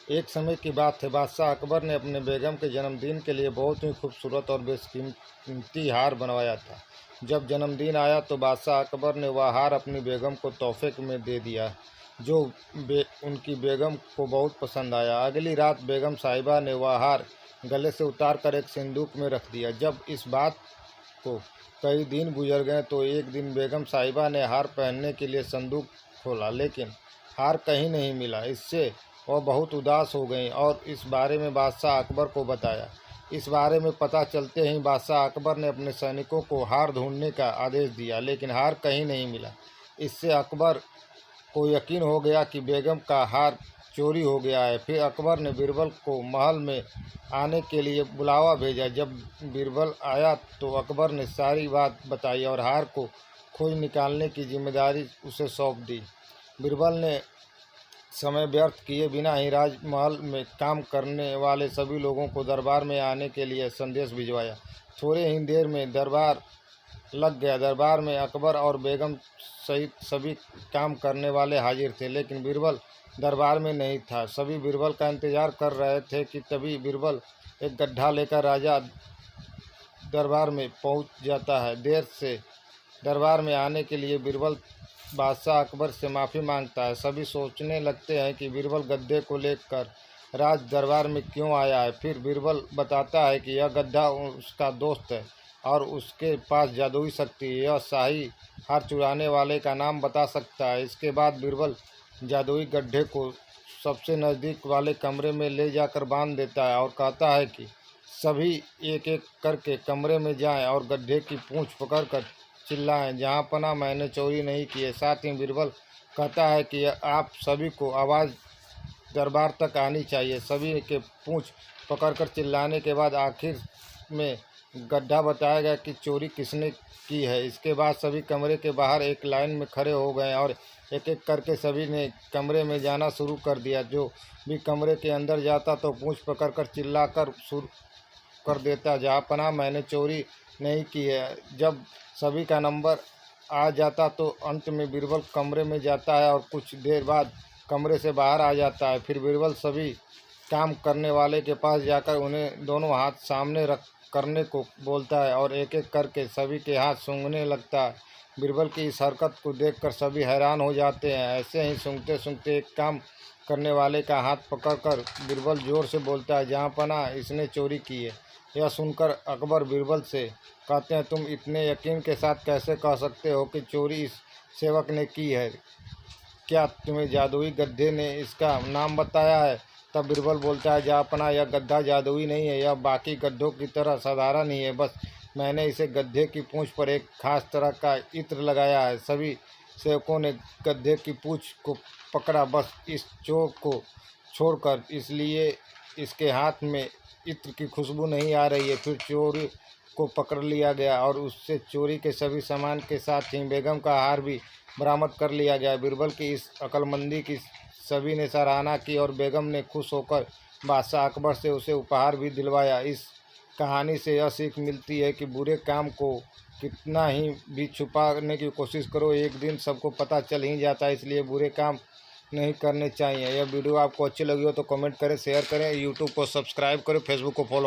एक समय की बात है, बादशाह अकबर ने अपने बेगम के जन्मदिन के लिए बहुत ही खूबसूरत और बेशकीमती हार बनवाया था। जब जन्मदिन आया तो बादशाह अकबर ने वह हार अपनी बेगम को तोहफे में दे दिया, जो उनकी बेगम को बहुत पसंद आया। अगली रात बेगम साहिबा ने वह हार गले से उतार कर एक संदूक में रख दिया। जब इस बात को कई दिन गुजर गए तो एक दिन बेगम साहिबा ने हार पहनने के लिए संदूक खोला, लेकिन हार कहीं नहीं मिला। इससे वह बहुत उदास हो गईं और इस बारे में बादशाह अकबर को बताया। इस बारे में पता चलते ही बादशाह अकबर ने अपने सैनिकों को हार ढूंढने का आदेश दिया, लेकिन हार कहीं नहीं मिला। इससे अकबर को यकीन हो गया कि बेगम का हार चोरी हो गया है। फिर अकबर ने बीरबल को महल में आने के लिए बुलावा भेजा। जब बीरबल आया तो अकबर ने सारी बात बताई और हार को खोज निकालने की जिम्मेदारी उसे सौंप दी। बीरबल ने समय व्यर्थ किए बिना ही राजमहल में काम करने वाले सभी लोगों को दरबार में आने के लिए संदेश भिजवाया। थोड़े ही देर में दरबार लग गया। दरबार में अकबर और बेगम सहित सभी काम करने वाले हाजिर थे, लेकिन बीरबल दरबार में नहीं था। सभी बीरबल का इंतजार कर रहे थे कि तभी बीरबल एक गड्ढा लेकर राजा दरबार में पहुंच जाता है। देर से दरबार में आने के लिए बीरबल बादशाह अकबर से माफ़ी मांगता है। सभी सोचने लगते हैं कि बीरबल गड्ढे को लेकर राज दरबार में क्यों आया है। फिर बीरबल बताता है कि यह गड्ढा उसका दोस्त है और उसके पास जादुई शक्ति है। यह शाही हार चुराने वाले का नाम बता सकता है। इसके बाद बीरबल जादुई गड्ढे को सबसे नज़दीक वाले कमरे में ले जाकर बांध देता है और कहता है कि सभी एक एक करके कमरे में जाएं और गड्ढे की पूंछ पकड़कर चिल्लाएं, जहां पना मैंने चोरी नहीं की है। साथ ही बीरबल कहता है कि आप सभी को आवाज़ दरबार तक आनी चाहिए। सभी के पूंछ पकड़कर चिल्लाने के बाद आखिर में गड्ढा बताया गया कि चोरी किसने की है। इसके बाद सभी कमरे के बाहर एक लाइन में खड़े हो गए और एक एक करके सभी ने कमरे में जाना शुरू कर दिया। जो भी कमरे के अंदर जाता तो पूंछ पकड़कर चिल्लाकर शुरू कर देता, जहाँ पना मैंने चोरी नहीं की है। जब सभी का नंबर आ जाता तो अंत में बीरबल कमरे में जाता है और कुछ देर बाद कमरे से बाहर आ जाता है। फिर बीरबल सभी काम करने वाले के पास जाकर उन्हें दोनों हाथ सामने रख करने को बोलता है और एक एक करके सभी के हाथ सूंघने लगता है। बीरबल की इस हरकत को देखकर सभी हैरान हो जाते हैं। ऐसे ही सूंघते सूंघते एक काम करने वाले का हाथ पकड़कर बीरबल जोर से बोलता है, जहाँ पना इसने चोरी की है। यह सुनकर अकबर बीरबल से कहते हैं, तुम इतने यकीन के साथ कैसे कह सकते हो कि चोरी इस सेवक ने की है? क्या तुम्हें जादुई गड्ढे ने इसका नाम बताया है? तब बीरबल बोलता है, जहाँपना यह गड्ढा जादुई नहीं है, यह बाकी गड्ढों की तरह साधारण ही है। बस मैंने इसे गड्ढे की पूंछ पर एक खास तरह का इत्र लगाया है। सभी सेवकों ने गड्ढे की पूंछ को पकड़ा, बस इस चोर को छोड़कर, इसलिए इसके हाथ में इत्र की खुशबू नहीं आ रही है। फिर चोरी को पकड़ लिया गया और उससे चोरी के सभी सामान के साथ ही बेगम का हार भी बरामद कर लिया गया। बीरबल की इस अक्लमंदी की सभी ने सराहना की और बेगम ने खुश होकर बादशाह अकबर से उसे उपहार भी दिलवाया। इस कहानी से यह सीख मिलती है कि बुरे काम को कितना ही भी छुपाने की कोशिश करो, एक दिन सबको पता चल ही जाता है। इसलिए बुरे काम नहीं करने चाहिए। यह वीडियो आपको अच्छी लगी हो तो कमेंट करें, शेयर करें, यूट्यूब को सब्सक्राइब करें, फेसबुक को फॉलो